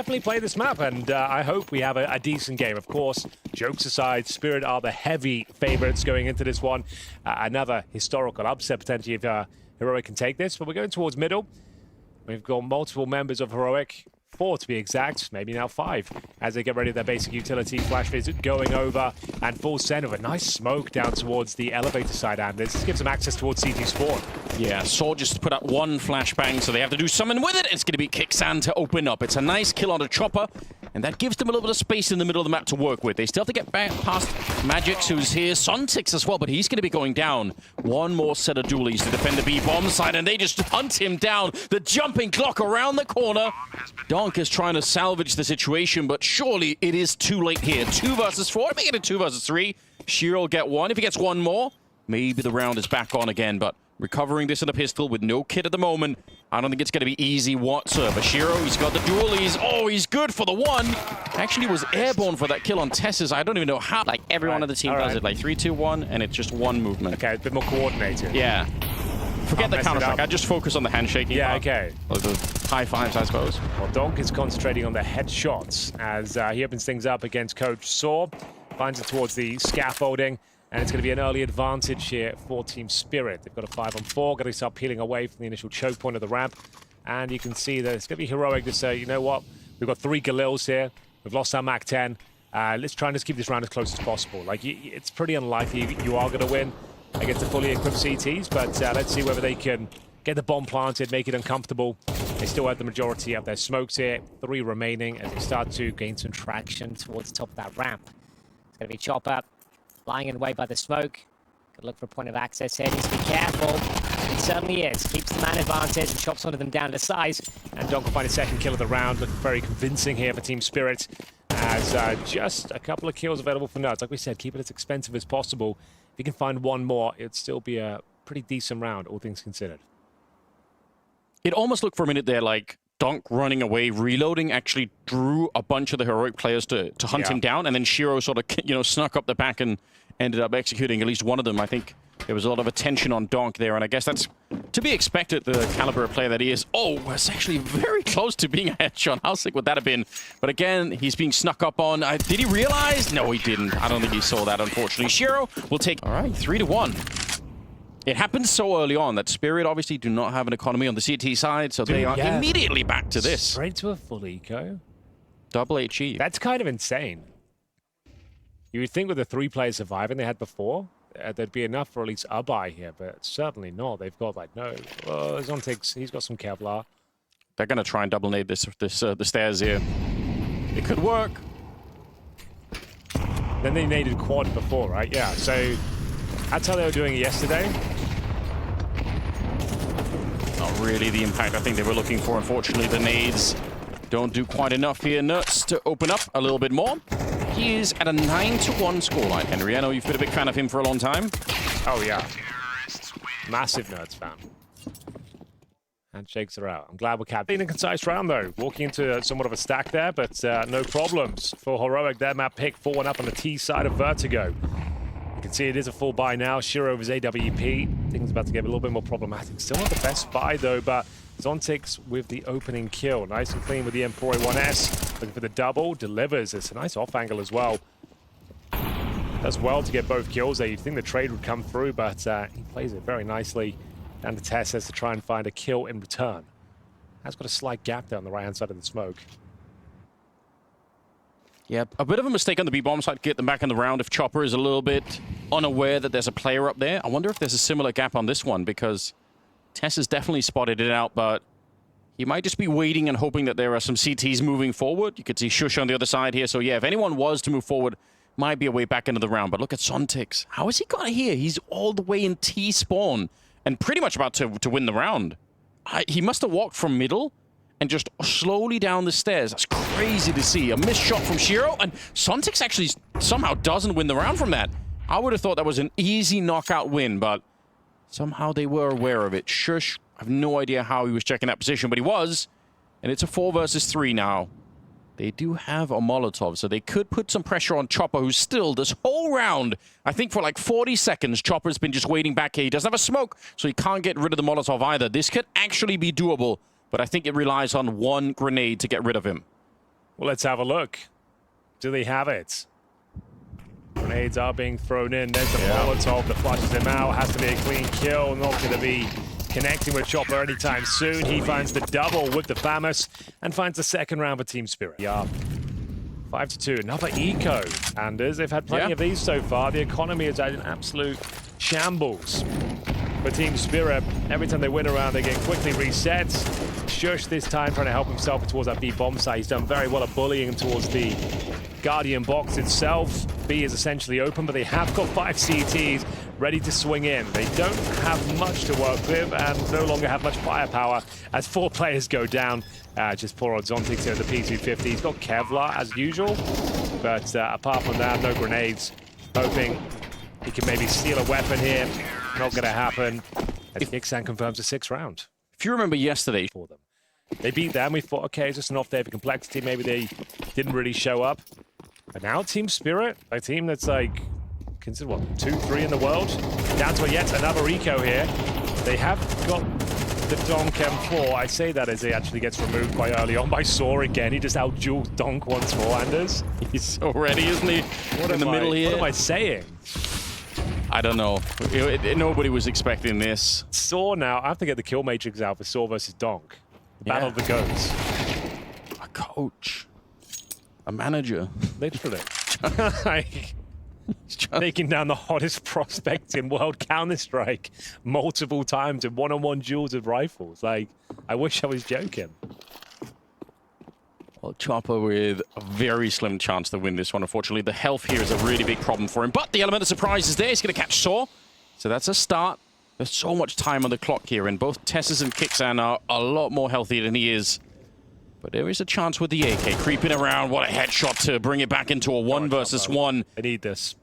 definitely play this map, and I hope we have a decent game. Of course, jokes aside, Spirit are the heavy favorites going into this one. Another historical upset potentially if Heroic can take this, but we're going towards middle. We've got multiple members of Heroic, 4 to be exact, maybe now 5, as they get ready with their basic utility. Flash visit going over, and full send of a nice smoke down towards the elevator side, and this gives them access towards CT spawn. Yeah, Saw just put out one flashbang, so they have to do something with it. It's going to be Kicksan to open up. It's a nice kill on a chopper, and that gives them a little bit of space in the middle of the map to work with. They still have to get back past Magix, who's here. Sontix as well, but he's going to be going down. One more set of dualies to defend the B-bomb side, and they just hunt him down. The jumping clock around the corner. Donk is trying to salvage the situation, but surely it is too late here. 2 versus 4. Make it a 2 versus 3. Shiro will get 1. If he gets 1 more, maybe the round is back on again, but recovering this in a pistol with no kit at the moment, I don't think it's going to be easy whatsoever. Shiro, he's got the dualies. Oh, he's good for the 1. Actually was airborne for that kill on Tess's. I don't even know how. Like, everyone on the team does it. Like, 3, 2, 1, and it's just 1 movement. Okay, a bit more coordinated. Yeah. Forget the counter-strike. I just focus on the handshaking. Yeah, okay. Or the high fives, I suppose. Well, Donk is concentrating on the headshots as he opens things up against Coach Saw. Finds it towards the scaffolding. And it's going to be an early advantage here for Team Spirit. They've got a 5-on-4. Got to start peeling away from the initial choke point of the ramp. And you can see that it's going to be Heroic to say, you know what? We've got 3 Galils here. We've lost our Mac 10. Let's try and just keep this round as close as possible. Like, it's pretty unlikely you are going to win against the fully equipped CTs. But let's see whether they can get the bomb planted, make it uncomfortable. They still have the majority of their smokes here. 3 remaining as they start to gain some traction towards the top of that ramp. It's going to be Chopper. Flying in the way by the smoke. Gotta look for a point of access here. Needs to be careful. He certainly is. Keeps the man advantage and chops one of them down to size. And Donk will find a second kill of the round. Looking very convincing here for Team Spirit. As just a couple of kills available for Nuts. Like we said, keep it as expensive as possible. If you can find 1 more, it'd still be a pretty decent round, all things considered. It almost looked for a minute there like Donk running away, reloading actually drew a bunch of the Heroic players to hunt him down, and then Shiro sort of, you know, snuck up the back and ended up executing at least one of them. I think there was a lot of attention on Donk there, and I guess that's to be expected, the caliber of player that he is. Oh, it's actually very close to being a headshot. How sick would that have been? But again, he's being snuck up on. Did he realize? No, he didn't. I don't think he saw that, unfortunately. Shiro will take, all right, 3-1. It happened so early on that Spirit obviously do not have an economy on the CT side, so they are immediately back to this. Straight to a full eco. Double HE. That's kind of insane. You would think with the 3 players surviving they had before, there'd be enough for at least a buy here, but certainly not. They've got like, no. Zontix, he's got some Kevlar. They're going to try and double nade the stairs here. It could work. Then they naded quad before, right? Yeah, so that's how they were doing it yesterday. Not really the impact I think they were looking for. Unfortunately, the nades don't do quite enough here. Nuts to open up a little bit more. He is at a 9-1 scoreline, Henry. I know you've been a big fan of him for a long time. Oh, yeah. Massive Nerds fan. Handshakes are out. I'm glad we're capturing a concise round, though. Walking into somewhat of a stack there, but no problems for Heroic. Their map pick 4-1 up on the T side of Vertigo. You can see it is a full buy now. Shiro is AWP. Things about to get a little bit more problematic. Still not the best buy, though, but Zontix with the opening kill. Nice and clean with the M4 1S. Looking for the double. Delivers. It's a nice off angle as well. Does well to get both kills there. You'd think the trade would come through, but he plays it very nicely. And the test has to try and find a kill in return. Has got a slight gap there on the right-hand side of the smoke. Yeah, a bit of a mistake on the B-bomb side to get them back in the round if Chopper is a little bit unaware that there's a player up there. I wonder if there's a similar gap on this one, because Tess has definitely spotted it out, but he might just be waiting and hoping that there are some CTs moving forward. You could see Shush on the other side here. So yeah, if anyone was to move forward, might be a way back into the round. But look at Sontix. How has he got here? He's all the way in T-spawn and pretty much about to win the round. He must have walked from middle and just slowly down the stairs. That's crazy to see. A missed shot from Shiro, and Sontix actually somehow doesn't win the round from that. I would have thought that was an easy knockout win, but somehow they were aware of it. Shush, I have no idea how he was checking that position, but he was. And it's a 4 versus 3 now. They do have a Molotov, so they could put some pressure on Chopper, who's still, this whole round, I think for like 40 seconds, Chopper's been just waiting back here. He doesn't have a smoke, so he can't get rid of the Molotov either. This could actually be doable, but I think it relies on one grenade to get rid of him. Well, let's have a look. Do they have it? Grenades are being thrown in. There's the Molotov that flushes him out. Has to be a clean kill. Not going to be connecting with Chopper anytime soon. He finds the double with the Famous and finds the second round for Team Spirit. Yeah. 5-2. Another eco. Anders, they've had plenty of these so far. The economy is at an absolute shambles for Team Spirit. Every time they win a round, they get quickly reset. Shush this time trying to help himself towards that B bomb site. He's done very well at bullying him towards the Guardian box itself. B is essentially open, but they have got 5 CTs ready to swing in. They don't have much to work with and no longer have much firepower as 4 players go down. Just poor old Zontix here at the P250. He's got Kevlar as usual, but apart from that, no grenades. Hoping he can maybe steal a weapon here. Not going to happen. As Kixan confirms a 6th round. If you remember yesterday, for them. They beat them. We thought, okay, it's just an off day for complexity. Maybe they didn't really show up. But now Team Spirit, a team that's like, consider what, 2-3 in the world, down to yet another eco here. They have got the Donk M4. I say that as he actually gets removed quite early on by Saw again. He just out-dueled Donk once more, Anders. He's so ready, isn't he? In the middle here. What am I saying? I don't know. Nobody was expecting this. Saw now, I have to get the kill matrix out for Saw versus Donk. Battle of the Goats. A coach. A manager. Literally. Like, taking down the hottest prospect in World Counter-Strike multiple times in one-on-one duels with rifles. Like, I wish I was joking. Well, Chopper with a very slim chance to win this one. Unfortunately, the health here is a really big problem for him. But the element of surprise is there. He's going to catch Saw. So that's a start. There's so much time on the clock here, and both Tessus and Kixan are a lot more healthy than he is. But there is a chance with the AK creeping around. What a headshot to bring it back into a 1 versus 1. I need this.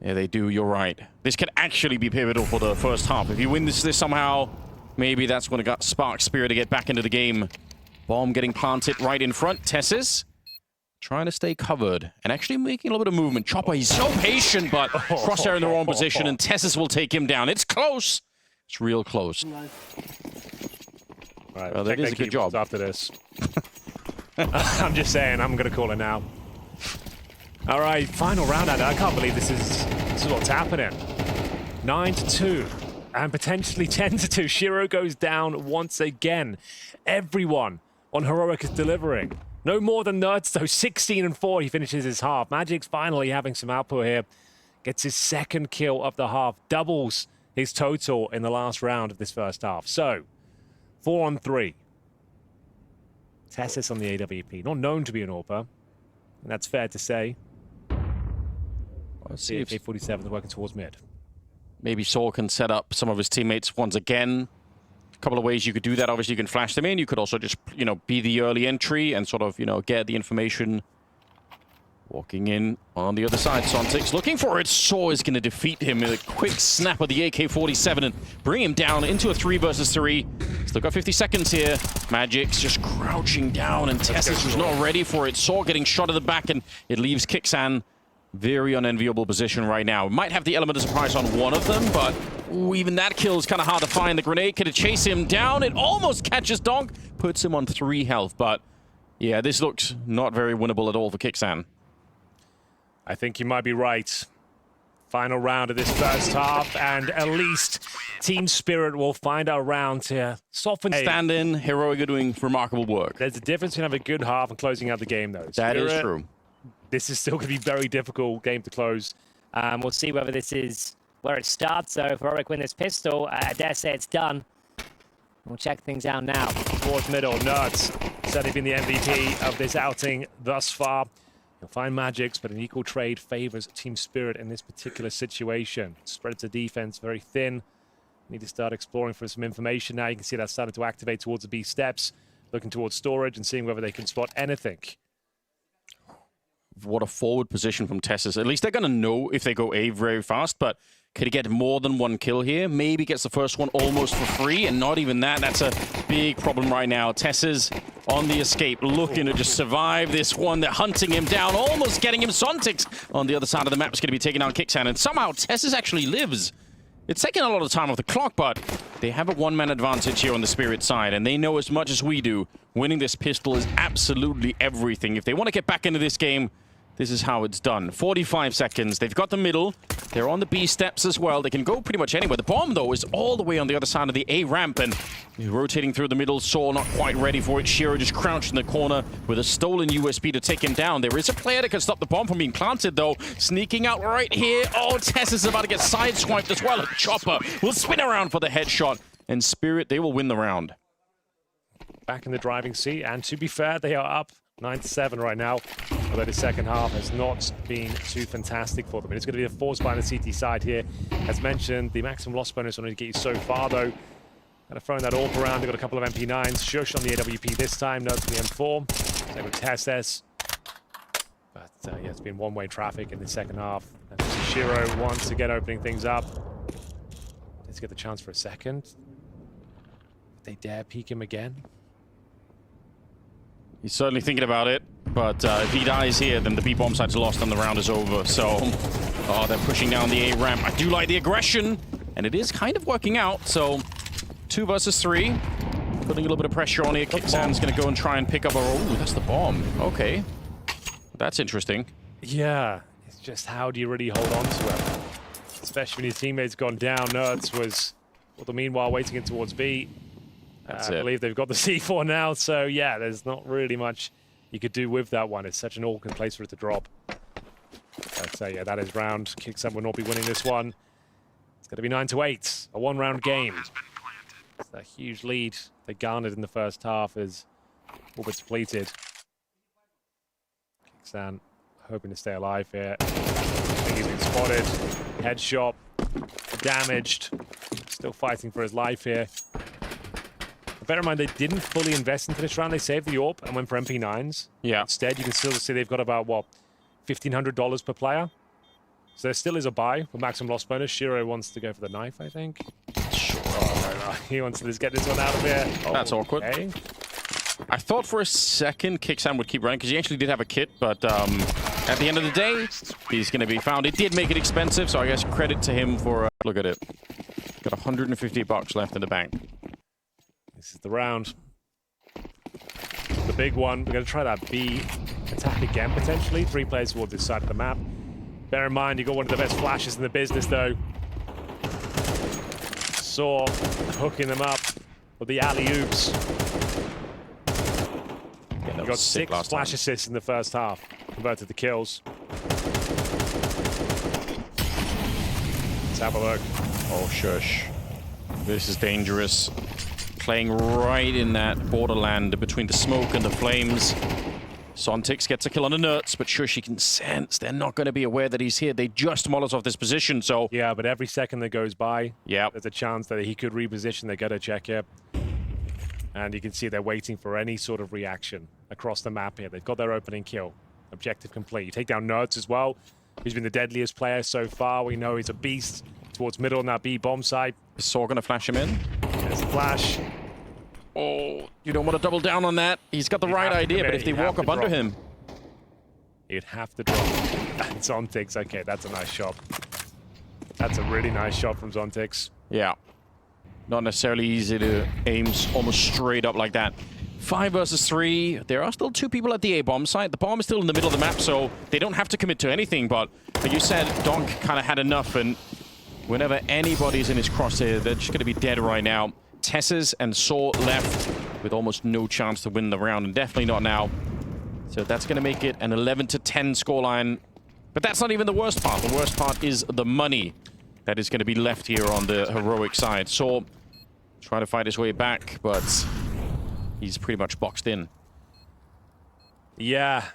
Yeah, they do. You're right. This could actually be pivotal for the first half. If you win this somehow, maybe that's when it got spark Spirit to get back into the game. Bomb getting planted right in front. Tessus trying to stay covered and actually making a little bit of movement. Chopper, he's so patient, but Crosshair in the wrong position, and Tessus will take him down. It's close. It's real close. Right, well, that is a good job. After this. I'm just saying, I'm going to call it now. All right, final round. I can't believe this is what's happening. 9-2 and potentially 10-2. Shiro goes down once again. Everyone on Heroic is delivering. No more than Nerds, though. 16-4, he finishes his half. Magic's finally having some output here. Gets his 2nd kill of the half. Doubles his total in the last round of this first half. So, 4-on-3. Tessus on the AWP. Not known to be an AWPer. And that's fair to say. Let's see if AK-47 is working towards mid. Maybe Saw can set up some of his teammates once again. A couple of ways you could do that. Obviously, you can flash them in. You could also just, be the early entry and sort of, get the information. Walking in on the other side, Sontix looking for it. Saw is going to defeat him with a quick snap of the AK-47 and bring him down into a 3 versus 3. Still got 50 seconds here. Magic's just crouching down, and Tessus was not ready for it. Saw getting shot at the back, and it leaves Kixan very unenviable position right now. Might have the element of surprise on one of them, but even that kill is kind of hard to find. The grenade could chase him down. It almost catches Donk, puts him on 3 health, but yeah, this looks not very winnable at all for Kixan. I think you might be right. Final round of this first half, and at least Team Spirit will find a round to soften. Stand in, Heroic are doing remarkable work. There's a difference between having a good half and closing out the game, though. That is true. This is still going to be a very difficult game to close. We'll see whether this is where it starts. So if Heroic win this pistol, I dare say it's done. We'll check things out now. Towards middle, Nerds certainly been the MVP of this outing thus far. You'll find Magics, but an equal trade favors Team Spirit in this particular situation. Spreads the defense very thin. Need to start exploring for some information now. You can see that starting to activate towards the B steps, looking towards storage and seeing whether they can spot anything. What a forward position from Tessus. At least they're going to know if they go A very fast, but could he get more than 1 kill here? Maybe gets the first one almost for free, and not even that. That's a big problem right now. Tessus on the escape, looking to just survive this one. They're hunting him down, almost getting him. Sontix on the other side of the map is going to be taking out Kixan, and somehow Tessus actually lives. It's taking a lot of time off the clock, but they have a one-man advantage here on the Spirit side, and they know as much as we do, winning this pistol is absolutely everything. If they want to get back into this game, this is how it's done. 45 seconds. They've got the middle. They're on the B steps as well. They can go pretty much anywhere. The bomb, though, is all the way on the other side of the A ramp, and he's rotating through the middle. Saw not quite ready for it. Shiro just crouched in the corner with a stolen USB to take him down. There is a player that can stop the bomb from being planted, though. Sneaking out right here. Oh, Tess is about to get sideswiped as well. Chopper will spin around for the headshot, and Spirit, they will win the round. Back in the driving seat, and to be fair, they are up 9-7 right now. Although the second half has not been too fantastic for them. It's going to be a force by on the CT side here. As mentioned, the maximum loss bonus only to get you so far, though. Kind of throwing that AWP around. They've got a couple of MP9s. Shush on the AWP this time. Notes the M4. Same with Testes. But yeah, it's been one-way traffic in the second half. And Shiro once again opening things up. Let's get the chance for a second. If they dare peek him again. He's certainly thinking about it, but if he dies here, then the B-bomb side's lost and the round is over. So, oh, they're pushing down the A ramp. I do like the aggression, and it is kind of working out. So, 2 versus 3, putting a little bit of pressure on here. Kicksan's going to go and try and pick up a... Oh, that's the bomb. Okay. That's interesting. Yeah, it's just how do you really hold on to him? Especially when your teammate's gone down. Nerds was, well, the meanwhile, waiting in towards B. I believe they've got the C4 now, so yeah, there's not really much you could do with that one. It's such an awkward place for it to drop. So yeah, that is round. Kicksan will not be winning this one. It's going to be 9-8, a one-round game. It's a huge lead they garnered in the first half is all but depleted. Kicksan hoping to stay alive here. I think he's been spotted. Headshot. Damaged. Still fighting for his life here. Bear in mind, they didn't fully invest into this round. They saved the AWP and went for MP9s. Yeah. Instead, you can still see they've got about, what, $1,500 per player? So there still is a buy with maximum loss bonus. Shiro wants to go for the knife, I think. Sure. Oh, no. He wants to just get this one out of here. Oh, that's awkward. Okay. I thought for a second Kicksan would keep running because he actually did have a kit, but at the end of the day, he's going to be found. It did make it expensive, so I guess credit to him for... look at it. Got $150 left in the bank. This is the round. The big one. We're going to try that B attack again, potentially. 3 players towards this side of the map. Bear in mind, you got one of the best flashes in the business, though. Saw hooking them up with the alley-oops. Yeah, You got 6 flash assists in the first half. Converted the kills. Let's have a look. Oh, shush. This is dangerous. Playing right in that borderland between the smoke and the flames. Sontix gets a kill on the Nerds, but shush, he can sense they're not going to be aware that he's here. They just Molotov this position, so... Yeah, but every second that goes by, yeah, there's a chance that he could reposition. They got to check it. And you can see they're waiting for any sort of reaction across the map here. They've got their opening kill. Objective complete. You take down Nerds as well. He's been the deadliest player so far. We know he's a beast towards middle on that B bomb site. Is Saw going to flash him in? There's a flash. Oh, you don't want to double down on that. He's got the right idea, but if they walk up under him... You'd have to drop. And Zontix, okay, that's a nice shot. That's a really nice shot from Zontix. Yeah. Not necessarily easy to aim almost straight up like that. 5 versus 3. There are still 2 people at the A-bomb site. The bomb is still in the middle of the map, so they don't have to commit to anything, but like you said, Donk kind of had enough, and whenever anybody's in his crosshair, they're just going to be dead right now. Tesses and Saw left with almost no chance to win the round, and definitely not now. So that's going to make it an 11-10 scoreline. But that's not even the worst part. The worst part is the money that is going to be left here on the heroic side. Saw trying to fight his way back, but he's pretty much boxed in. Yeah,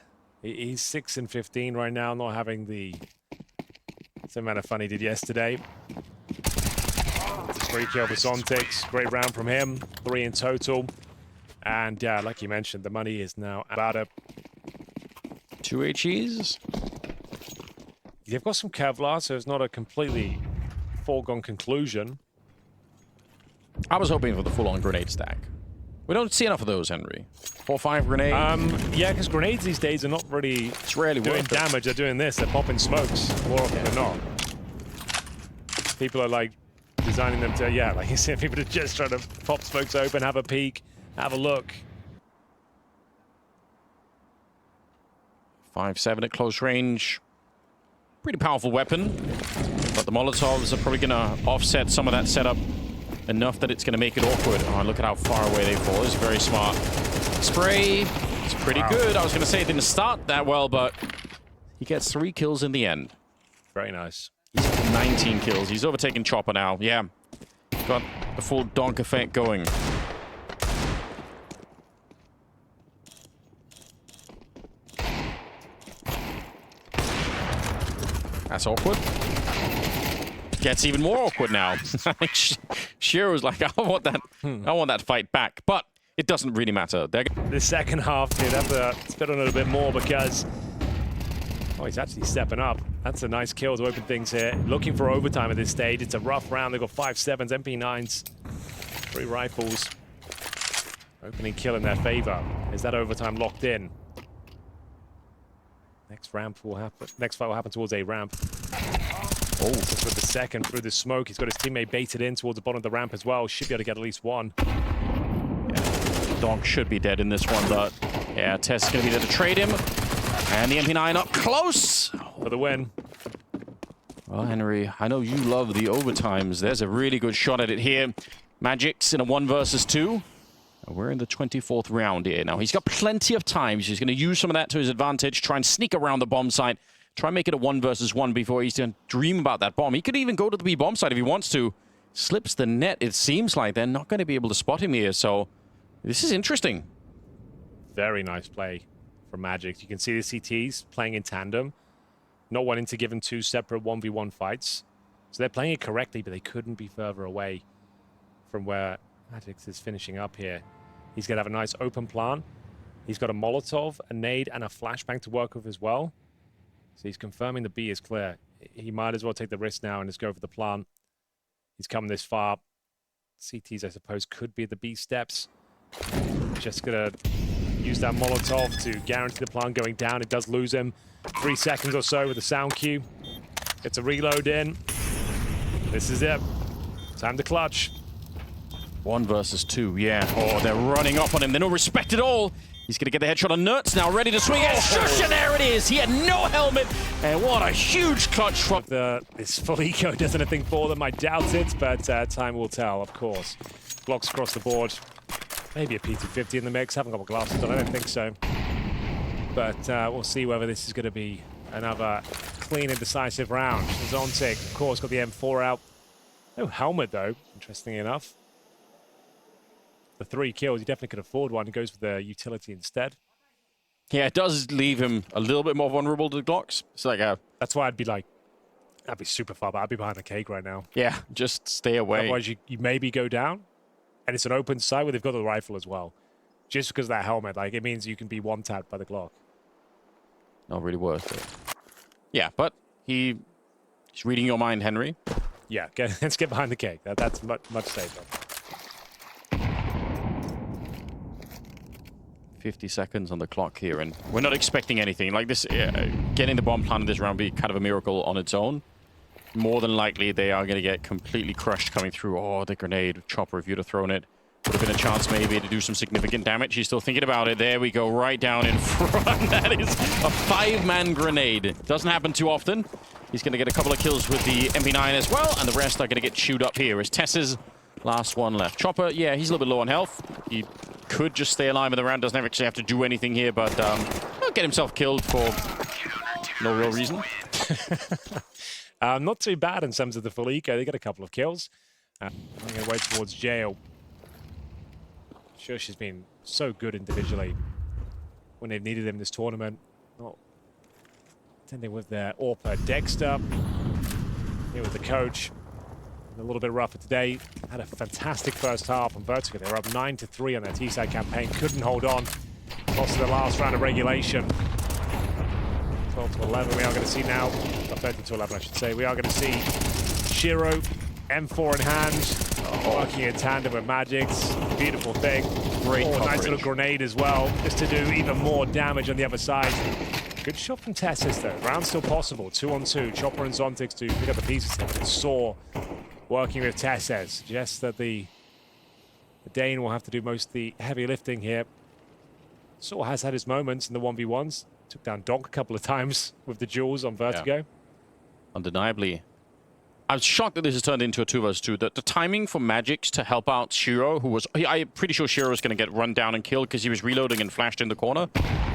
he's 6-15 right now, not having the same amount of fun he did yesterday. It's a 3 kill for Zontix. Great round from him. 3 in total. And yeah, like you mentioned, the money is now about it. 2 HEs. They've got some Kevlar, so it's not a completely foregone conclusion. I was hoping for the full-on grenade stack. We don't see enough of those, Henry. 4 or 5 grenades. Yeah, because grenades these days are not really it's rarely doing worth it. damage. They're doing this. They're popping smokes more often than not. People are like designing them to, yeah, like you said, people are just trying to pop smokes open, have a peek, have a look. 5-7 at close range. Pretty powerful weapon. But the Molotovs are probably going to offset some of that setup enough that it's going to make it awkward. Oh, look at how far away they fall. It's very smart. Spray. It's pretty good. I was going to say it didn't start that well, but he gets 3 kills in the end. Very nice. He's got 19 kills. He's overtaken Chopper now. Yeah. Got the full donk effect going. That's awkward. Gets even more awkward now. Shiro's like, I want that fight back, but it doesn't really matter. The second half, dude, have to spit on it a bit more because he's actually stepping up. That's a nice kill to open things here. Looking for overtime at this stage. It's a rough round. They've got 5.7s, MP9s, 3 rifles. Opening kill in their favor. Is that overtime locked in? Next ramp will happen. Next fight will happen towards a ramp. Oh, just with the second through the smoke. He's got his teammate baited in towards the bottom of the ramp as well. Should be able to get at least one. Yeah, Donk should be dead in this one, but yeah, Tess is going to be there to trade him. And the MP9 up close. For the win. Well, Henry, I know you love the overtimes. There's a really good shot at it here. Magic's in a 1 versus 2. We're in the 24th round here. Now, he's got plenty of time. He's going to use some of that to his advantage, try and sneak around the bomb site, try and make it a 1 versus 1 before he's going to dream about that bomb. He could even go to the B bomb site if he wants to. Slips the net. It seems like they're not going to be able to spot him here, so this is interesting. Very nice play from Magic. You can see the CTs playing in tandem, not wanting to give him 2 separate 1v1 fights. So they're playing it correctly, but they couldn't be further away from where Magic is finishing up here. He's going to have a nice open plan. He's got a Molotov, a nade, and a flashbang to work with as well. So he's confirming the B is clear. He might as well take the risk now and just go for the plan. He's come this far. CTs, I suppose, could be the B steps. Just going to use that Molotov to guarantee the plan going down. It does lose him. 3 seconds or so with the sound cue. Gets a reload in. This is it. Time to clutch. 1 versus 2, yeah. Oh, they're running up on him. They don't respect it all. He's going to get the headshot on Nuts now, ready to swing. And shush, and there it is. He had no helmet. And what a huge clutch from... This full eco does anything for them. I doubt it, but time will tell, of course. Blocks across the board. Maybe a PT50 in the mix. Haven't got my glasses on. I don't think so. But we'll see whether this is going to be another clean and decisive round. Zontic, of course, got the M4 out. No helmet, though, interestingly enough. The 3 kills, he definitely could afford one. He goes for the utility instead. Yeah, it does leave him a little bit more vulnerable to the Glocks. It's like a... That's why I'd be super far, but I'd be behind the cake right now. Yeah, just stay away. Otherwise, you maybe go down, and it's an open site where they've got the rifle as well. Just because of that helmet, like, it means you can be one-tapped by the Glock. Not really worth it. Yeah, but he's reading your mind, Henry. Yeah, let's get behind the cake. That's much safer. 50 seconds on the clock here, and we're not expecting anything like this. Getting the bomb planted this round would be kind of a miracle on its own. More than likely, they are going to get completely crushed coming through. Oh, the grenade. Chopper, if you'd have thrown it, would have been a chance maybe to do some significant damage. He's still thinking about it. There we go, right down in front. That is a 5-man grenade. Doesn't happen too often. He's going to get a couple of kills with the MP9 as well, and the rest are going to get chewed up here. As Tess's last one left. Chopper, yeah, he's a little bit low on health. He could just stay alive in the round. Doesn't actually have to do anything here, but he'll get himself killed for no real reason. Not too bad in terms of the full eco. They got a couple of kills. I'm going to wait towards jail. Sure, she's been so good individually when they've needed him this tournament. Not attending with their AWPer Dexter. Here with the coach. A little bit rougher today. Had a fantastic first half on Vertigo. They were up 9-3 on their T-side campaign. Couldn't hold on. Lost to the last round of regulation. 12-11. We are going to see now, 13-11 I should say. We are going to see Shiro, M4 in hand, working in tandem with Magic's. Beautiful thing. Great coverage. Nice little grenade as well, just to do even more damage on the other side. Good shot from Tessis though. Round still possible. 2-on-2. Chopper and Zontix to pick up the pieces here. But it's Saw working with Tesses. Suggests that the Dane will have to do most of the heavy lifting here. Saw has had his moments in the 1v1s. Took down Donk a couple of times with the duels on Vertigo. Yeah. Undeniably. I was shocked that this has turned into a 2 vs 2. The timing for Magix to help out Shiro, who was... I'm pretty sure Shiro was going to get run down and killed because he was reloading and flashed in the corner.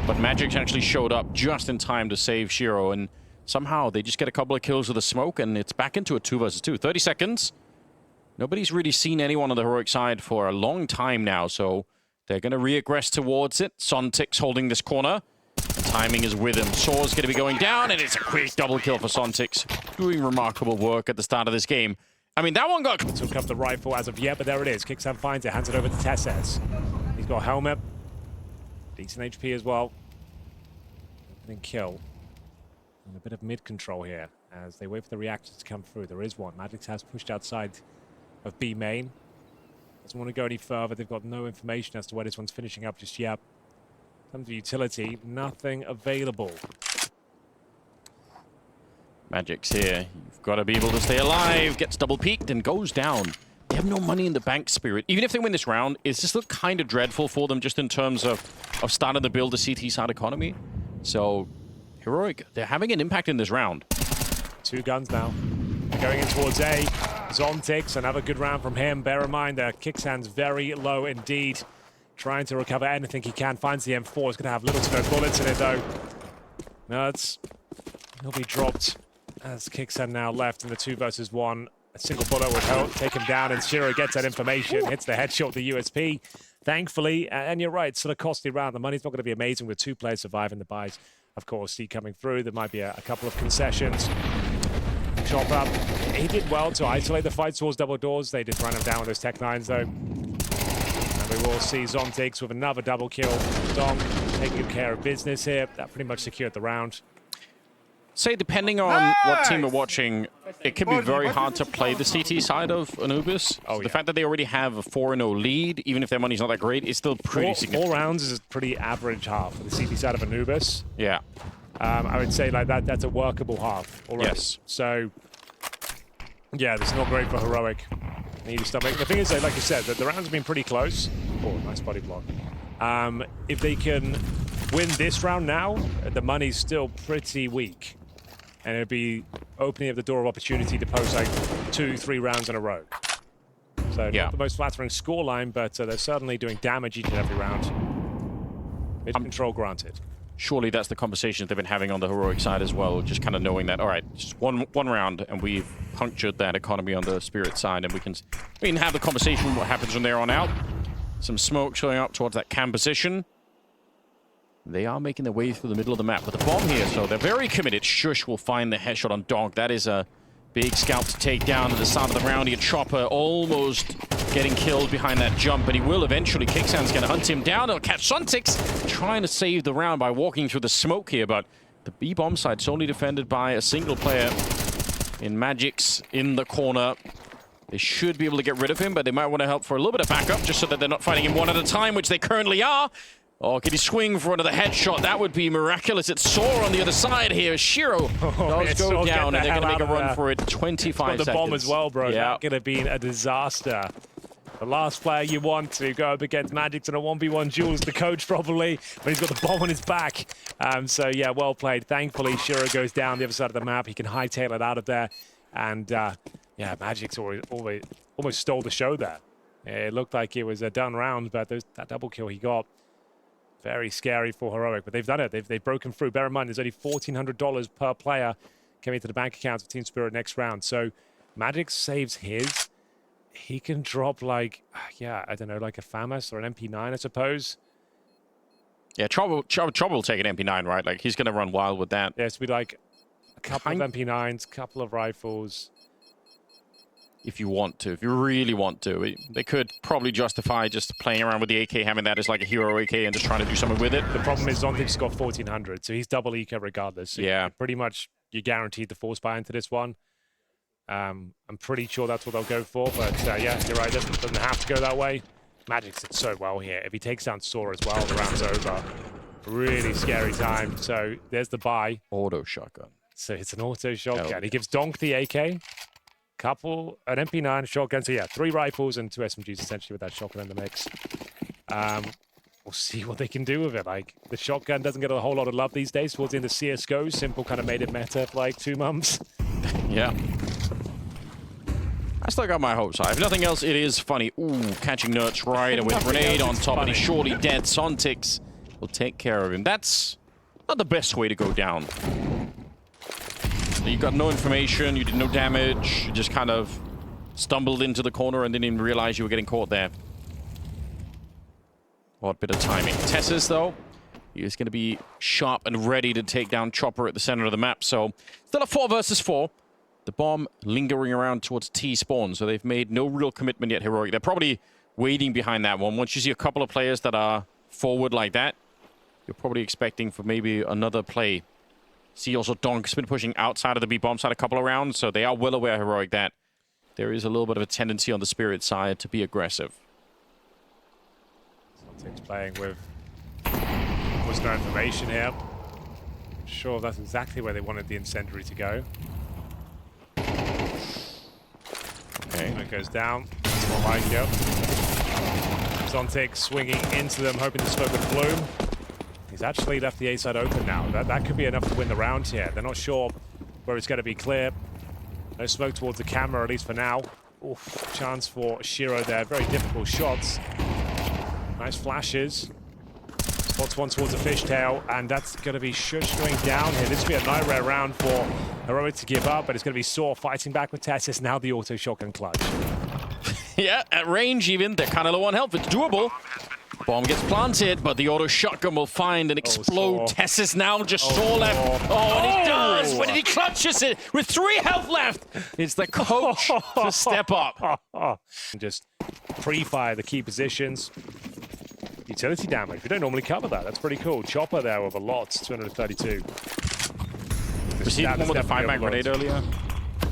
But Magix actually showed up just in time to save Shiro. And somehow they just get a couple of kills with the smoke and it's back into a 2 vs 2. 30 seconds. Nobody's really seen anyone on the heroic side for a long time now. So they're going to re-aggress towards it. Sontix holding this corner. And timing is with him. Soar's going to be going down, and it's a quick double kill for Sontix. Doing remarkable work at the start of this game. I mean, that one got... Took up the rifle as of yet, but there it is. Kicksan finds it, hands it over to Tesses. He's got a helmet. Decent HP as well. Opening kill. And a bit of mid-control here as they wait for the reactors to come through. There is one. Magix has pushed outside of B main. Doesn't want to go any further. They've got no information as to where this one's finishing up just yet. In terms of utility, nothing available. Magix here. You've got to be able to stay alive. Gets double peaked and goes down. They have no money in the bank, Spirit. Even if they win this round, it's just look kind of dreadful for them just in terms of starting to build a CT side economy. So, Heroic, they're having an impact in this round. 2 guns now. Going in towards A. Zontix, another good round from him. Bear in mind that Kicksan's very low indeed. Trying to recover anything he can. Finds the M4. It's going to have little to no bullets in it, though. No, he'll be dropped as Kicksan now left in the 2 vs 1. A single bullet would help take him down, and Shiro gets that information. Hits the headshot, the USP. Thankfully, and you're right, sort of costly round. The money's not going to be amazing with 2 players surviving the buys. Of course, C coming through. There might be a couple of concessions. Chop up. He did well to isolate the fight towards double doors. They did run him down with those Tech 9s, though. And we will see Zontix with another double kill. Dom taking good care of business here. That pretty much secured the round. Say, depending on what team we're watching, it can be very hard to play the CT side of Anubis. Oh, the fact that they already have a 4-0 lead, even if their money's not that great, is still pretty significant. 4 rounds is a pretty average half for the CT side of Anubis. Yeah. I would say like that's a workable half already. Yes. So, yeah, this is not great for Heroic. They need to start making... The thing is, like you said, that the rounds have been pretty close. Oh, nice body block. If they can win this round now, the money's still pretty weak. And it'd be opening up the door of opportunity to post like 2-3 rounds in a row. So not the most flattering scoreline, but they're certainly doing damage each and every round. Mid-control granted. Surely that's the conversations they've been having on the Heroic side as well, just kind of knowing that, all right, just one round, and we've punctured that economy on the Spirit side, and we can have the conversation what happens from there on out. Some smoke showing up towards that cam position. They are making their way through the middle of the map with the bomb here, so they're very committed. Shush will find the headshot on Donk. That is a big scalp to take down at the start of the round here. Chopper almost getting killed behind that jump, but he will eventually. Kicksan's going to hunt him down. He'll catch Sontix, trying to save the round by walking through the smoke here, but the B-bomb side's only defended by a single player in Magix in the corner. They should be able to get rid of him, but they might want to help for a little bit of backup, just so that they're not fighting him one at a time, which they currently are. Oh, can he swing for another headshot? That would be miraculous. It's Soar on the other side here. Shiro does go down, and they're going to make a run for it. 25 seconds. The bomb as well, bro. Yeah. That could have been a disaster. The last player you want to go up against Magix in a 1v1 duel is the coach, probably, but he's got the bomb on his back. So, yeah, well played. Thankfully, Shiro goes down the other side of the map. He can hightail it out of there. And, yeah, Magix almost stole the show there. It looked like it was a done round, but that double kill he got. Very scary for Heroic, but they've done it. They've broken through. Bear in mind, there's only $1,400 per player coming to the bank accounts of Team Spirit next round. So Magix saves his. He can drop like, yeah, I don't know, like a FAMAS or an MP9, I suppose. Yeah, Trouble will take an MP9, right? Like, he's going to run wild with that. Yeah, it's be like a couple of MP9s, couple of rifles. If you want to, if you really want to. They could probably justify just playing around with the AK, having that as like a hero AK and just trying to do something with it. The problem is Zontix got 1,400, so he's double eco regardless. So yeah. Pretty much, you're guaranteed the force buy into this one. I'm pretty sure that's what they'll go for, but yeah, you're right, doesn't have to go that way. Magix did so well here. If he takes down Soar as well, the round's over. Really scary time. So there's the buy. Auto shotgun. So it's an auto shotgun. He gives Donk the AK. an MP9 shotgun. So yeah, 3 rifles and 2 SMGs essentially with that shotgun in the mix. We'll see what they can do with it. Like, the shotgun doesn't get a whole lot of love these days towards the end of CS2. Simple kind of made it meta for like 2 months. Yeah. I still got my hopes high. If nothing else, it is funny. Ooh, catching Nerds right with grenade on top, and he's surely dead. Sontix will take care of him. That's not the best way to go down. You got no information, you did no damage, you just kind of stumbled into the corner and didn't even realize you were getting caught there. What bit of timing. Tessus, though, he is going to be sharp and ready to take down Chopper at the center of the map. So, still a 4 versus 4. The bomb lingering around towards T-spawn, so they've made no real commitment yet, Heroic. They're probably waiting behind that one. Once you see a couple of players that are forward like that, you're probably expecting for maybe another play. See also Donk's been pushing outside of the B-bomb side a couple of rounds, so they are well aware, Heroic, that there is a little bit of a tendency on the Spirit side to be aggressive. Celtics playing with almost no information here. Not sure if that's exactly where they wanted the incendiary to go. Okay. It goes down. That's more like it. Zontic swinging into them, hoping to smoke with Bloom. He's actually left the A side open now. That could be enough to win the round here. They're not sure where it's going to be clear. No smoke towards the camera, at least for now. Oof, chance for Shiro there. Very difficult shots. Nice flashes. Spots one towards the fishtail, and that's going to be Shush going down here. This will be a nightmare round for Heroic to give up, but it's going to be Saw fighting back with Tessus. Now the auto shotgun clutch. Yeah, at range even, they're kind of low on health. It's doable. Bomb gets planted, but the auto shotgun will find and explode. Tessus now just Saw left. Oh, and he does, but he clutches it with 3 health left. It's the coach to step up. And just pre-fire the key positions. Utility damage. We don't normally cover that. That's pretty cool. Chopper there with a lot. 232. Was he the one with the 5-mag grenade earlier?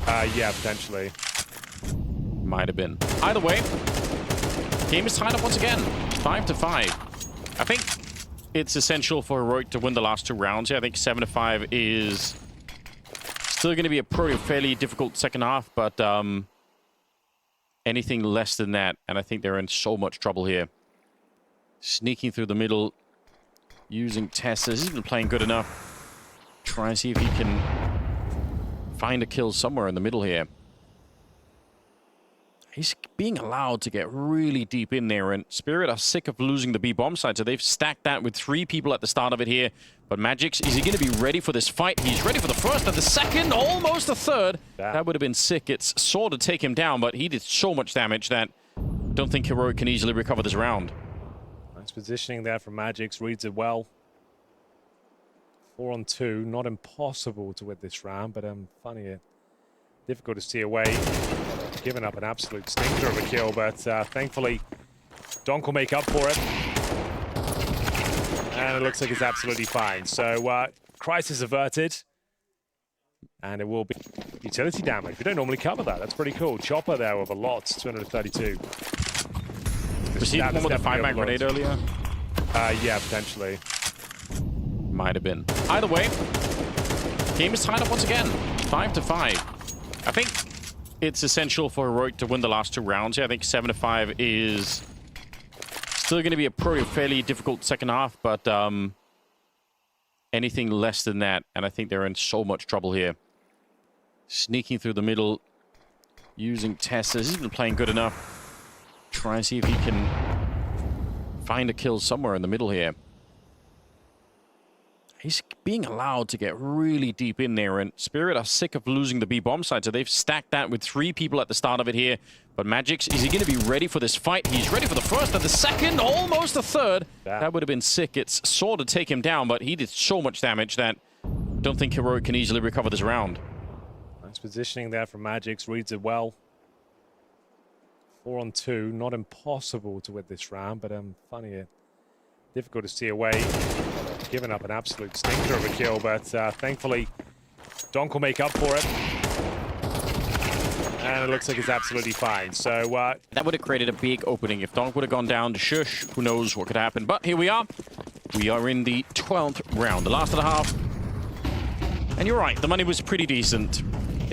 Yeah, potentially. Might have been. Either way, game is tied up once again. 5-5. I think it's essential for Heroic to win the last 2 rounds here. I think 7-5 is still going to be a probably fairly difficult second half, but anything less than that, and I think they're in so much trouble here. Sneaking through the middle, using Tessus. He's been playing good enough. Try and see if he can find a kill somewhere in the middle here. He's being allowed to get really deep in there, and Spirit are sick of losing the B-bomb side, so they've stacked that with 3 people at the start of it here. But Magix, is he going to be ready for this fight? He's ready for the first and the second, almost the third. That would have been sick. It's Saw to take him down, but he did so much damage that I don't think Heroic can easily recover this round. Nice positioning there from Magix. Reads it well. 4 on 2. Not impossible to win this round, but funny. Difficult to see away. Giving up an absolute stinker of a kill, but thankfully Donk will make up for it. And it looks like it's absolutely fine. So crisis averted. And it will be utility damage. We don't normally cover that. That's pretty cool. Chopper there with a lot. 232. Was he the one with the 5-mag grenade earlier? Yeah, potentially. Might have been. Either way, game is tied up once again. 5-5. I think it's essential for Heroic to win the last 2 rounds here. I think 7-5 is still going to be a probably fairly difficult second half, but anything less than that, and I think they're in so much trouble here. Sneaking through the middle, using Tessus. He's been playing good enough. Try and see if he can find a kill somewhere in the middle here. He's being allowed to get really deep in there, and Spirit are sick of losing the B-bomb side, so they've stacked that with 3 people at the start of it here. But Magix, is he going to be ready for this fight? He's ready for the first and the second, almost the third. That would have been sick. It's Saw to take him down, but he did so much damage that I don't think Heroic can easily recover this round. Nice positioning there from Magix. Reads it well. 4 on 2. Not impossible to win this round, but funny. Difficult to see away. Giving up an absolute stinker of a kill, but thankfully Donk will make up for it. And it looks like it's absolutely fine. So that would have created a big opening. If Donk would have gone down to Shush, who knows what could happen. But here we are. We are in the 12th round, the last of the half. And you're right, the money was pretty decent.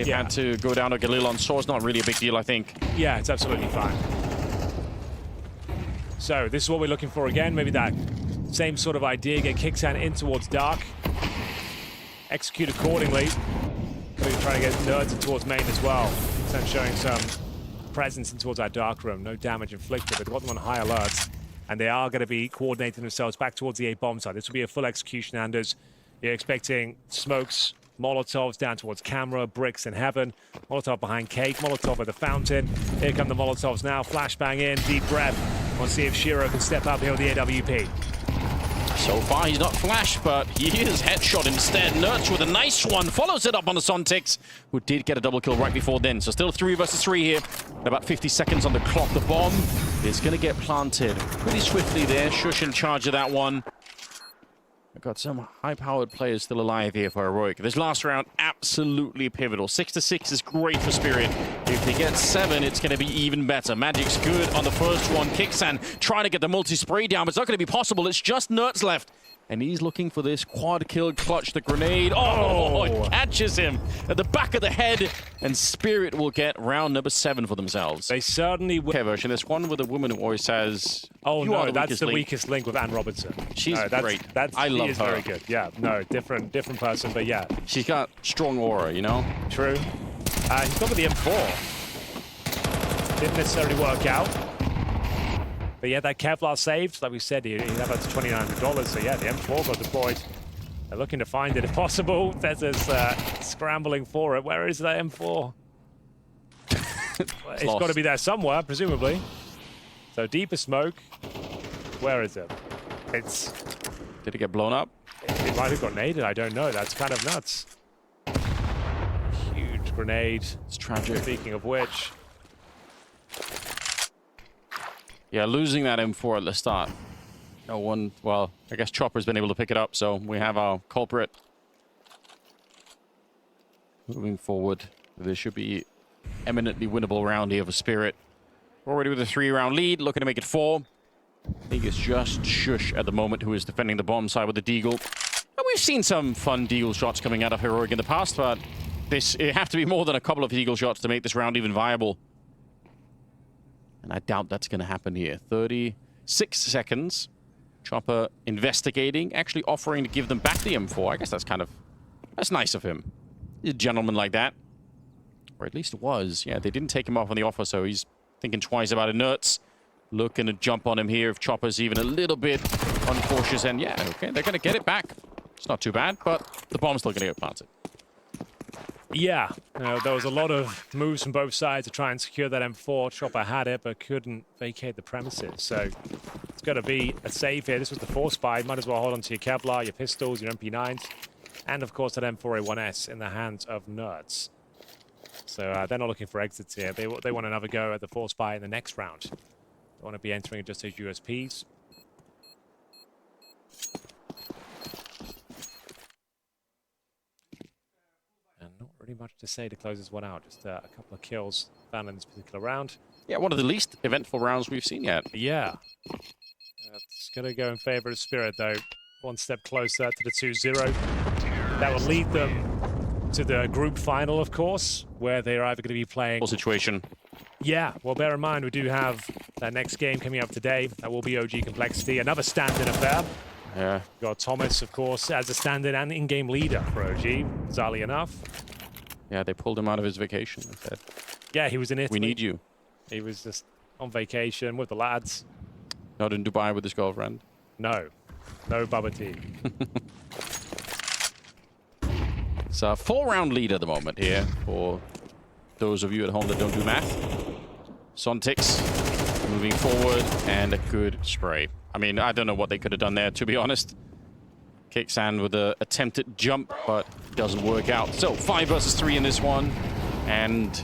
They've had to go down to Galil on Saw. It's not really a big deal, I think. Yeah, it's absolutely fine. So this is what we're looking for again. Maybe that same sort of idea. Get Kicksan in towards Dark. Execute accordingly. Maybe trying to get Nerds in towards main as well. Kicksan showing some presence in towards our Dark room. No damage inflicted, but they want them on high alert. And they are going to be coordinating themselves back towards the A bomb side. This will be a full execution, Anders. You're expecting smokes, Molotovs down towards camera, bricks in heaven. Molotov behind Cake, Molotov at the fountain. Here come the Molotovs now. Flashbang in, deep breath. Want to see if Shiro can step up here with the AWP. So far, he's not flashed, but he is headshot instead. Nerds with a nice one. Follows it up on the Sontix, who did get a double kill right before then. So still 3 versus 3 here. About 50 seconds on the clock. The bomb is going to get planted pretty swiftly there. Shush in charge of that one. I've got some high-powered players still alive here for Heroic. This last round, absolutely pivotal. 6-6 is great for Spirit. If they get 7, it's going to be even better. Magic's good on the first one. Kicksan trying to get the multi-spray down, but it's not going to be possible. It's just Nerds left. And he's looking for this quad kill clutch, the grenade. Oh, it catches him at the back of the head. And Spirit will get round number 7 for themselves. They certainly will. Okay, version. There's one with a woman who always says, oh, no, that's the weakest link with Anne Robertson. She's great. I love her. She is very good. Yeah, no, different person, but yeah. She's got strong aura, you know? True. He's gone with the M4. Didn't necessarily work out. But yeah, that Kevlar saved. Like we said, he'd have up to $2,900. So yeah, the M4 got deployed. They're looking to find it if possible. There's scrambling for it. Where is that M4? It's got to be there somewhere, presumably. So deeper smoke. Where is it? It's... Did it get blown up? It might have got naded. I don't know. That's kind of nuts. Huge grenade. It's tragic. Speaking of which... Yeah, losing that M4 at the start. No one, well, I guess Chopper's been able to pick it up, so we have our culprit. Moving forward, this should be eminently winnable round here for Spirit. Already with a 3-round lead, looking to make it 4. I think it's just Shush at the moment who is defending the bomb side with the Deagle. And we've seen some fun Deagle shots coming out of Heroic in the past, but it have to be more than a couple of Deagle shots to make this round even viable. And I doubt that's going to happen here. 36 seconds. Chopper investigating, actually offering to give them back the M4. I guess that's nice of him. He's a gentleman like that. Or at least it was. Yeah, they didn't take him off on the offer, so he's thinking twice about it. Nerds looking to jump on him here if Chopper's even a little bit uncautious. And yeah, okay, they're going to get it back. It's not too bad, but the bomb's still going to get planted. Yeah, there was a lot of moves from both sides to try and secure that M4. Chopper had it, but couldn't vacate the premises. So it's got to be a save here. This was the force buy. Might as well hold on to your Kevlar, your pistols, your MP9s, and of course that M4A1S in the hands of Nerds. So they're not looking for exits here. They want another go at the force buy in the next round. They want to be entering just as USPs. Much to say to close this one out. Just a couple of kills found in this particular round. Yeah, one of the least eventful rounds we've seen yet. Yeah. It's going to go in favor of Spirit, though. One step closer to the 2-0. That will lead them to the group final, of course, where they're either going to be playing... Full situation. Yeah, well, bear in mind, we do have that next game coming up today. That will be OG Complexity. Another stand-in affair. Yeah. We've got Thomas, of course, as a stand-in and in-game leader for OG, bizarrely enough. Yeah, they pulled him out of his vacation. Yeah, he was in Italy. We need you. He was just on vacation with the lads. Not in Dubai with his girlfriend. No. No bubba tea. It's a 4-round lead at the moment here for those of you at home that don't do math. Sontix moving forward and a good spray. I mean, I don't know what they could have done there, to be honest. Kicksan with an attempted jump, but doesn't work out. So 5 versus 3 in this one. And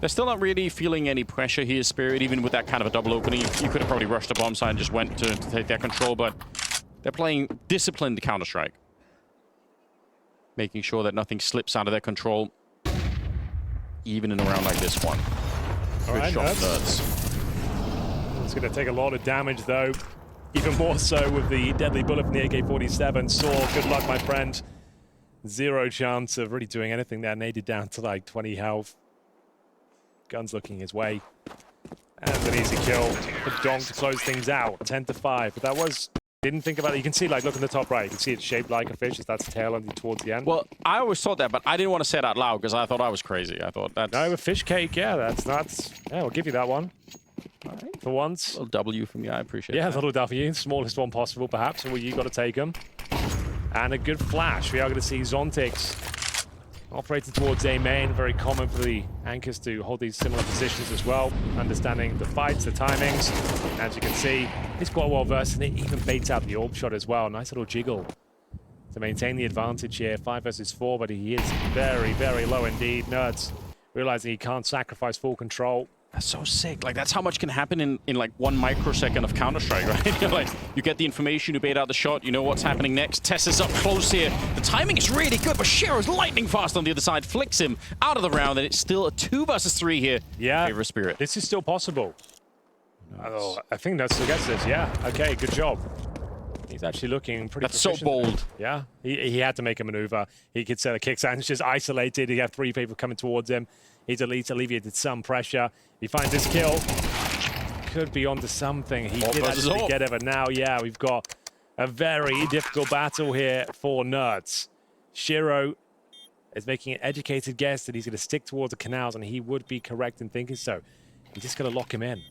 they're still not really feeling any pressure here, Spirit, even with that kind of a double opening. You could have probably rushed the bomb side and just went to take that control, but they're playing disciplined Counter-Strike. Making sure that nothing slips out of their control, even in a round like this one. Good shot, Nerds. It's going to take a lot of damage, though. Even more so with the deadly bullet from the AK-47. Saw, good luck, my friend. Zero chance of really doing anything there. Naded down to like 20 health. Gun's looking his way. And an easy kill for Donk to close things out. 10-5. But that was... Didn't think about it. You can see, like, look in the top right. You can see it's shaped like a fish. That's tail ending towards the end. Well, I always thought that, but I didn't want to say it out loud because I thought I was crazy. I thought that's... No, a fish cake, yeah, that's nuts. Yeah, we'll give you that one. All right, for once. A little W from you, I appreciate Yeah, that. little W. Smallest one possible, perhaps. Well, you got to take them. And a good flash. We are going to see Zontix operating towards A main. Very common for the anchors to hold these similar positions as well. Understanding the fights, the timings. As you can see, he's quite well versed and it even baits out the orb shot as well. Nice little jiggle to maintain the advantage here. 5 versus 4, but he is very, very low indeed. Nerds realizing he can't sacrifice full control. That's so sick. Like, that's how much can happen in like 1 microsecond of Counter-Strike, right? Like, you get the information, you bait out the shot, you know what's happening next. Tess is up close here. The timing is really good, but Shero's lightning fast on the other side, flicks him out of the round, and it's still a 2 versus 3 here. Yeah, Favor Spirit. This is still possible. Nice. Oh, I think Nerds still gets this. Yeah, okay, good job. He's actually looking pretty That's so proficient. bold. Yeah, he had to make a maneuver. He could set a kick and just isolated. He had 3 people coming towards him. He's alleviated some pressure. He finds his kill. Could be onto something. He did actually get it, but now, yeah, we've got a very difficult battle here for Nerds. Shiro is making an educated guess that he's going to stick towards the canals, and he would be correct in thinking so. He's just going to lock him in.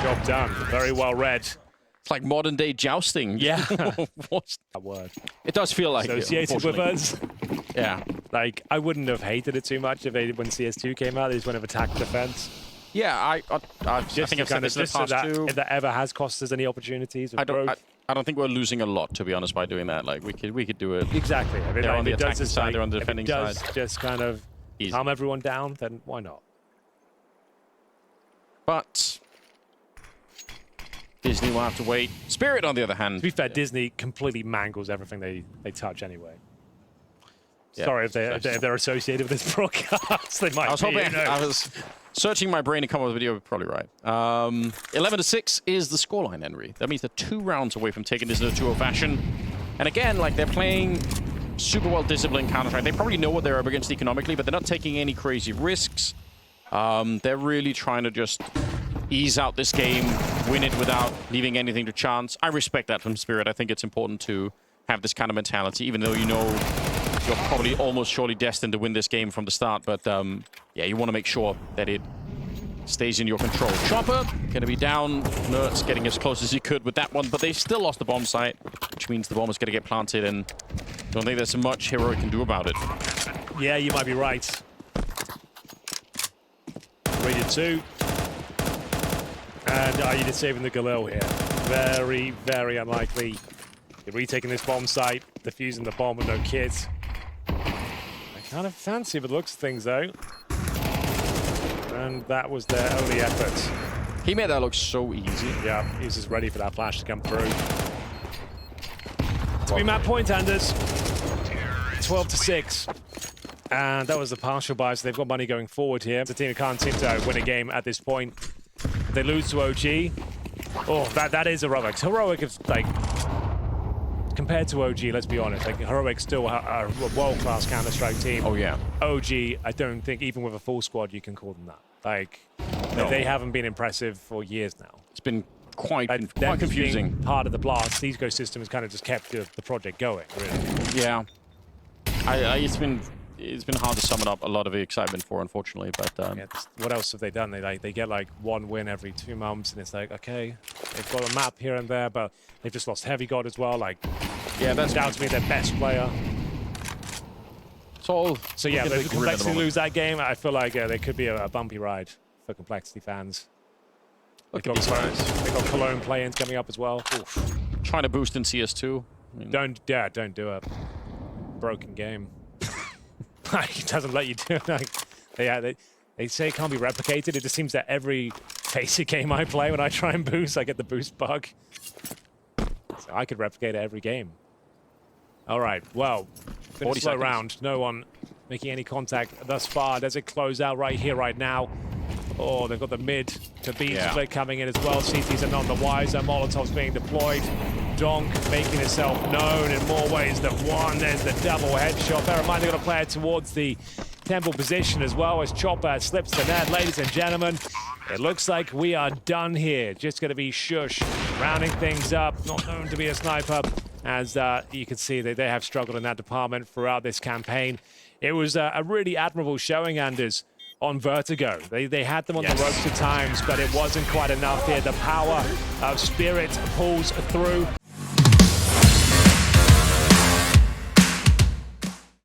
Job done. Very well read. It's like modern day jousting. Yeah. What's that word? It does feel like associated with us. Yeah. Like, I wouldn't have hated it too much if when CS2 came out. They just went of attack defense. Yeah, I think I've said this in the past too. If that ever has cost us any opportunities of growth. I don't think we're losing a lot, to be honest, by doing that. Like, we could do it. Exactly. I mean, they're on the if it attacking does side, they're on the if defending it does side. just kind of calm everyone down, then why not? But Disney will have to wait. Spirit, on the other hand. To be fair, Disney completely mangles everything they touch anyway. Yeah, sorry if they're associated with this broadcast. They might I was hoping, I was searching my brain to come up with a video, probably right. 11-6 is the scoreline, Henry. That means they're 2 rounds away from taking this in a 2-0 fashion. And again, like, they're playing super well disciplined Counter-Strike. They probably know what they're up against economically, but they're not taking any crazy risks. They're really trying to just ease out this game, win it without leaving anything to chance. I respect that from Spirit. I think it's important to have this kind of mentality, even though you know you're probably almost surely destined to win this game from the start. But yeah, you want to make sure that it stays in your control. Chopper going to be down. Nerds getting as close as he could with that one, but they still lost the bomb site, which means the bomb is going to get planted, and I don't think there's much Heroic can do about it. Yeah, you might be right. Rated 2. And are you just saving the Galil here? Very, very unlikely. You're retaking this bomb site, defusing the bomb with no kit. I kind of fancy the looks of things, though. And that was their only effort. He made that look so easy. Yeah, he was just ready for that flash to come through. To be map point, Anders. 12-6. And that was the partial buy, so they've got money going forward here. The team who can't seem to win a game at this point. If they lose to OG, oh, that is heroic. Heroic is, like, compared to OG, let's be honest, like, Heroic still a world-class Counter-Strike team. Oh, yeah. OG, I don't think, even with a full squad, you can call them that. Like, no. They haven't been impressive for years now. It's been quite Them confusing. being part of the Blast ecosystem has kind of just kept the project going, really. Yeah. It's been hard to sum it up, a lot of excitement for, unfortunately, but Yeah, what else have they done? They get like 1 win every 2 months, and it's like, okay, they've got a map here and there, but they've just lost Heavy God as well. Like, yeah, that's down to me their best player. So yeah, the Complexity lose that game, I feel like there could be a bumpy ride for Complexity fans. They've got Cologne play-ins coming up as well. Oof. Trying to boost in CS2. I mean, Don't do it. Broken game. It doesn't let you do it. Like, they say it can't be replicated. It just seems that every basic game I play, when I try and boost, I get the boost bug. So I could replicate it every game. All right, well, been a slow round. No one making any contact thus far. There's a closeout right here, right now. Oh, they've got the mid to B Yeah. split coming in as well. CTs are none the wiser. Molotov's being deployed. Donk making himself known in more ways than one. There's the double headshot. Bear in mind, they've got a player towards the temple position as well as Chopper slips the net. Ladies and gentlemen, it looks like we are done here. Just going to be Shush rounding things up. Not known to be a sniper, as you can see they have struggled in that department throughout this campaign. It was a really admirable showing, Anders, on Vertigo. They had them on the ropes at times, but it wasn't quite enough here. The power of Spirit pulls through.